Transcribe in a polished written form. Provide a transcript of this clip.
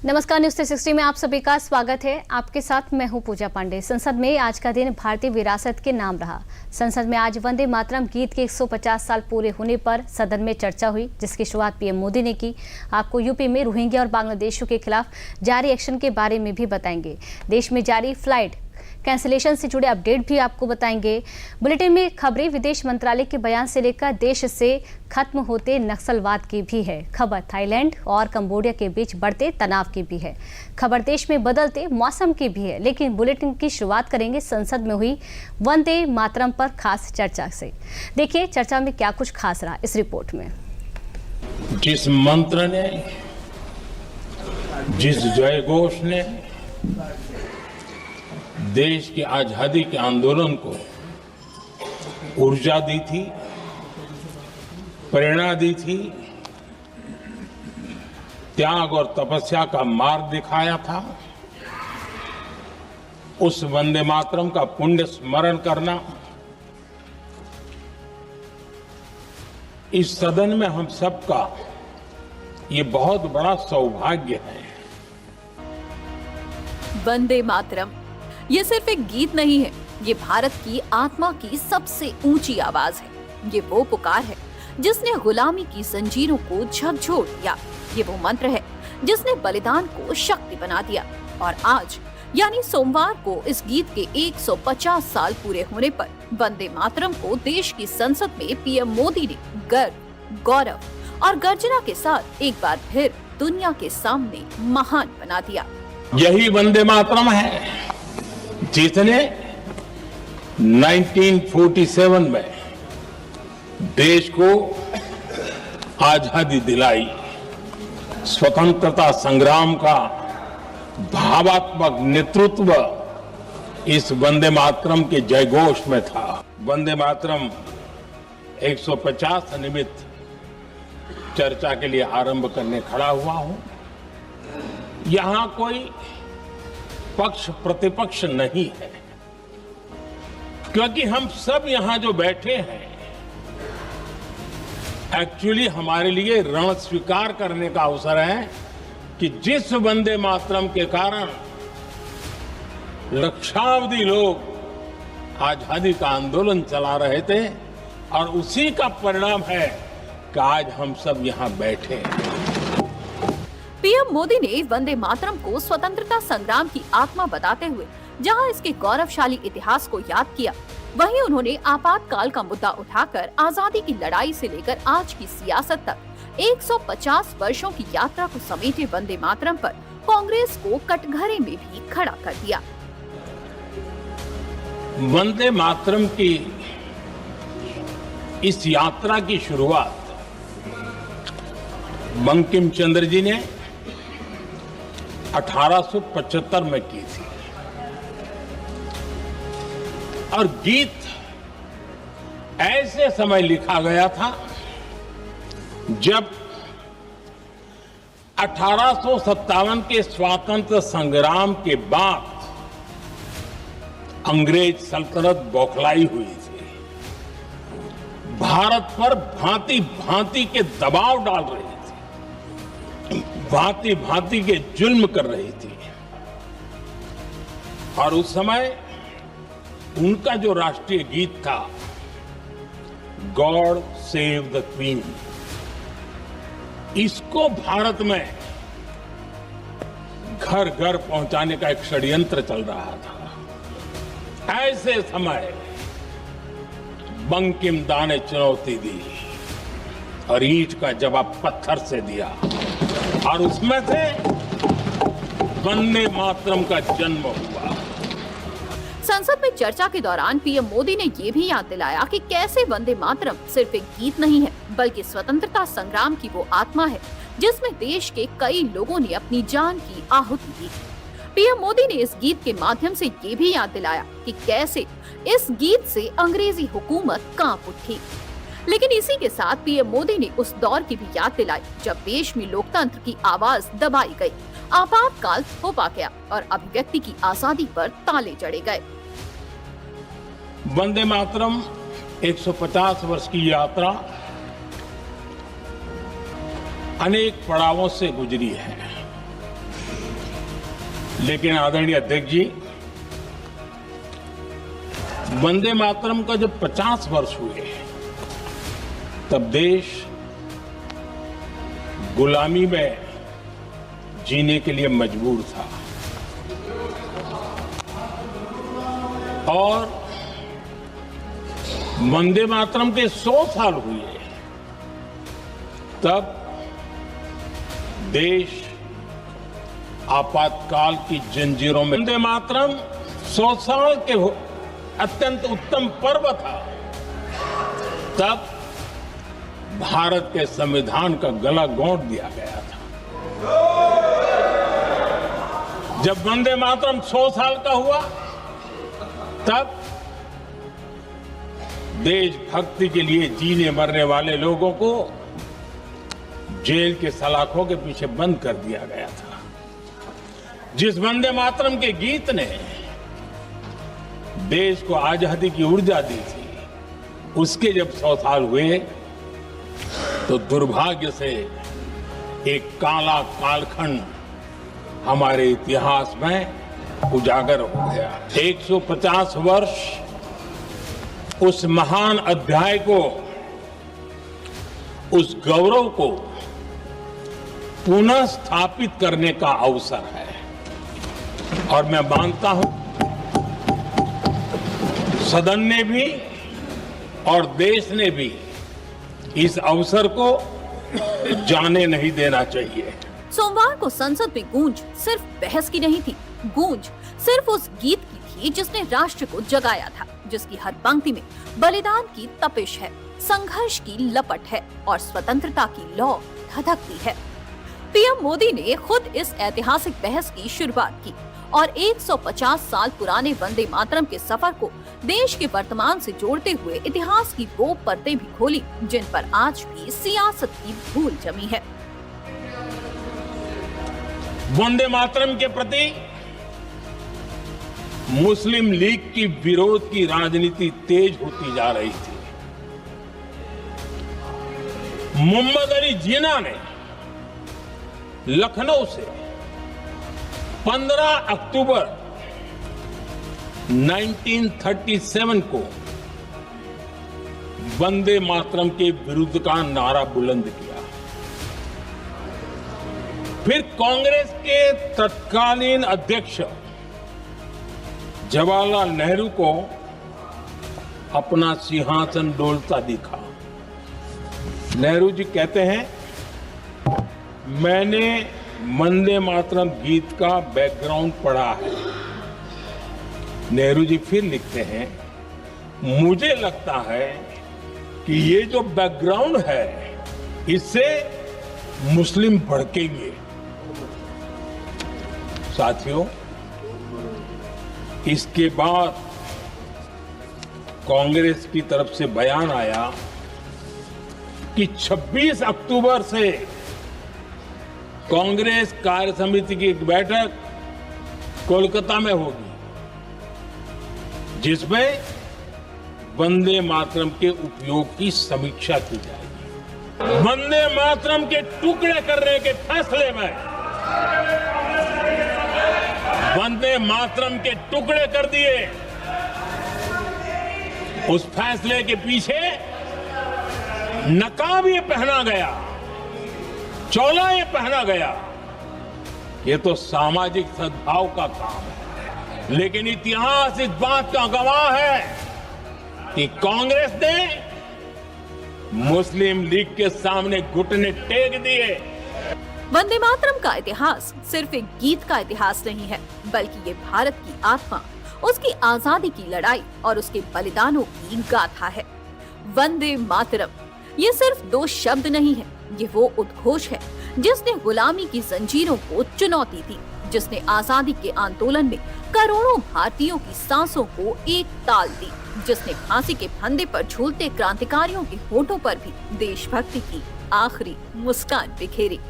नमस्कार, न्यूज 360 में आप सभी का स्वागत है। आपके साथ मैं हूं पूजा पांडे। संसद में आज का दिन भारतीय विरासत के नाम रहा। संसद में आज वंदे मातरम गीत के 150 साल पूरे होने पर सदन में चर्चा हुई, जिसकी शुरुआत पीएम मोदी ने की। आपको यूपी में रोहिंग्या और बांग्लादेशियों के खिलाफ जारी एक्शन के बारे में भी बताएंगे। देश में जारी फ्लाइट कैंसिलेशन से जुड़े अपडेट भी आपको बताएंगे। बुलेटिन में खबरें विदेश मंत्रालय के बयान से लेकर देश से खत्म होते नक्सलवाद की भी है। खबर थाईलैंड और कंबोडिया के बीच बढ़ते तनाव की भी है। खबर देश में बदलते मौसम की भी है। लेकिन बुलेटिन की शुरुआत करेंगे संसद में हुई वंदे मातरम पर खास चर्चा से। देखिए चर्चा में क्या कुछ खास रहा इस रिपोर्ट में। जिस मंत्र ने, जिस जय घोष ने देश की आजादी के आंदोलन को ऊर्जा दी थी, प्रेरणा दी थी, त्याग और तपस्या का मार्ग दिखाया था, उस वंदे मातरम का पुण्य स्मरण करना इस सदन में हम सबका ये बहुत बड़ा सौभाग्य है। वंदे मातरम ये सिर्फ एक गीत नहीं है, ये भारत की आत्मा की सबसे ऊंची आवाज है। ये वो पुकार है जिसने गुलामी की जंजीरों को झकझोर दिया। ये वो मंत्र है जिसने बलिदान को शक्ति बना दिया। और आज यानी सोमवार को इस गीत के 150 साल पूरे होने पर वंदे मातरम को देश की संसद में पीएम मोदी ने गर्व, गौरव और गर्जना के साथ एक बार फिर दुनिया के सामने महान बना दिया। यही वंदे मातरम है जिसने 1947 में देश को आजादी दिलाई। स्वतंत्रता संग्राम का भावात्मक नेतृत्व इस वंदे मातरम के जयघोष में था। वंदे मातरम 150 निमित्त चर्चा के लिए आरंभ करने खड़ा हुआ हूं। यहां कोई पक्ष प्रतिपक्ष नहीं है, क्योंकि हम सब यहां जो बैठे हैं एक्चुअली हमारे लिए रण स्वीकार करने का अवसर है कि जिस वंदे मातरम के कारण लक्षावधि लोग आजादी का आंदोलन चला रहे थे और उसी का परिणाम है कि आज हम सब यहां बैठे हैं। पीएम मोदी ने वंदे मातरम को स्वतंत्रता संग्राम की आत्मा बताते हुए जहां इसके गौरवशाली इतिहास को याद किया, वहीं उन्होंने आपातकाल का मुद्दा उठाकर आजादी की लड़ाई से लेकर आज की सियासत तक 150 वर्षों की यात्रा को समेटे वंदे मातरम पर कांग्रेस को कटघरे में भी खड़ा कर दिया। वंदे मातरम की इस यात्रा की शुरुआत बंकिम चंद्र जी ने 1875 में की थी और गीत ऐसे समय लिखा गया था जब 1857 के स्वातंत्र संग्राम के बाद अंग्रेज सल्तनत बौखलाई हुई थी, भारत पर भांति भांति के दबाव डाल रही थी, भांति भांति के जुल्म कर रही थी। और उस समय उनका जो राष्ट्रीय गीत था गॉड सेव द क्वीन, इसको भारत में घर घर पहुंचाने का एक षड्यंत्र चल रहा था। ऐसे समय बंकिम दा ने चुनौती दी और ईंट का जवाब पत्थर से दिया और उसमें से वंदे मातरम का जन्म हुआ। संसद में चर्चा के दौरान पीएम मोदी ने ये भी याद दिलाया कि कैसे वंदे मातरम सिर्फ एक गीत नहीं है, बल्कि स्वतंत्रता संग्राम की वो आत्मा है जिसमें देश के कई लोगों ने अपनी जान की आहुति दी। पीएम मोदी ने इस गीत के माध्यम से ये भी याद दिलाया कि कैसे इस गीत से अंग्रेजी हुकूमत कांप उठी। लेकिन इसी के साथ पीएम मोदी ने उस दौर की भी याद दिलाई जब देश में लोकतंत्र की आवाज दबाई गई, आपातकाल थोपा गया और अभिव्यक्ति की आजादी पर ताले जड़े गए। वंदे मातरम 150 वर्ष की यात्रा अनेक पड़ावों से गुजरी है। लेकिन आदरणीय अध्यक्ष जी, वंदे मातरम का जब 50 वर्ष हुए तब देश गुलामी में जीने के लिए मजबूर था और वंदे मातरम के 100 साल हुए तब देश आपातकाल की जंजीरों में वंदे मातरम 100 साल के अत्यंत उत्तम पर्व था। तब भारत के संविधान का गला घोंट दिया गया था। जब वंदे मातरम 100 साल का हुआ तब देशभक्ति के लिए जीने मरने वाले लोगों को जेल के सलाखों के पीछे बंद कर दिया गया था। जिस वंदे मातरम के गीत ने देश को आजादी की ऊर्जा दी थी, उसके जब 100 साल हुए तो दुर्भाग्य से एक काला कालखंड हमारे इतिहास में उजागर हो गया। 150 वर्ष उस महान अध्याय को, उस गौरव को पुनः स्थापित करने का अवसर है और मैं मानता हूं सदन ने भी और देश ने भी इस अवसर को जाने नहीं देना चाहिए। सोमवार को संसद में गूंज सिर्फ बहस की नहीं थी, गूंज सिर्फ उस गीत की थी जिसने राष्ट्र को जगाया था, जिसकी हर पंक्ति में बलिदान की तपिश है, संघर्ष की लपट है और स्वतंत्रता की लौ धधकती है। पीएम मोदी ने खुद इस ऐतिहासिक बहस की शुरुआत की और 150 साल पुराने वंदे मातरम के सफर को देश के वर्तमान से जोड़ते हुए इतिहास की वो परतें भी खोली जिन पर आज भी सियासत की धूल जमी है। वंदे मातरम के प्रति मुस्लिम लीग की विरोध की राजनीति तेज होती जा रही थी। मोहम्मद अली जिन्ना ने लखनऊ से 15 अक्टूबर 1937 को वंदे मातरम के विरुद्ध का नारा बुलंद किया। फिर कांग्रेस के तत्कालीन अध्यक्ष जवाहरलाल नेहरू को अपना सिंहासन डोलता दिखा। नेहरू जी कहते हैं, मैंने वंदे मातरम गीत का बैकग्राउंड पढ़ा है। नेहरू जी फिर लिखते हैं, मुझे लगता है कि ये जो बैकग्राउंड है इससे मुस्लिम भड़केंगे। साथियों, इसके बाद कांग्रेस की तरफ से बयान आया कि 26 अक्टूबर से कांग्रेस कार्य समिति की एक बैठक कोलकाता में होगी जिसमें वंदे मातरम के उपयोग की समीक्षा की जाएगी। वंदे मातरम के टुकड़े करने के फैसले में वंदे मातरम के टुकड़े कर दिए। उस फैसले के पीछे नकाब ये पहना गया, चोला ये पहना गया। ये तो सामाजिक सद्भाव का काम है, लेकिन इतिहास इस बात का गवाह है कि कांग्रेस ने मुस्लिम लीग के सामने घुटने टेक दिए। वंदे मातरम का इतिहास सिर्फ एक गीत का इतिहास नहीं है, बल्कि ये भारत की आत्मा, उसकी आजादी की लड़ाई और उसके बलिदानों की गाथा है। वंदे मातरम ये सिर्फ दो शब्द नहीं है, ये वो उद्घोष है जिसने गुलामी की जंजीरों को चुनौती दी, जिसने आजादी के आंदोलन में करोड़ों भारतीयों की सांसों को एक ताल दी, जिसने फांसी के फंदे पर झूलते क्रांतिकारियों के होठों पर भी देशभक्ति की आखिरी मुस्कान बिखेरी।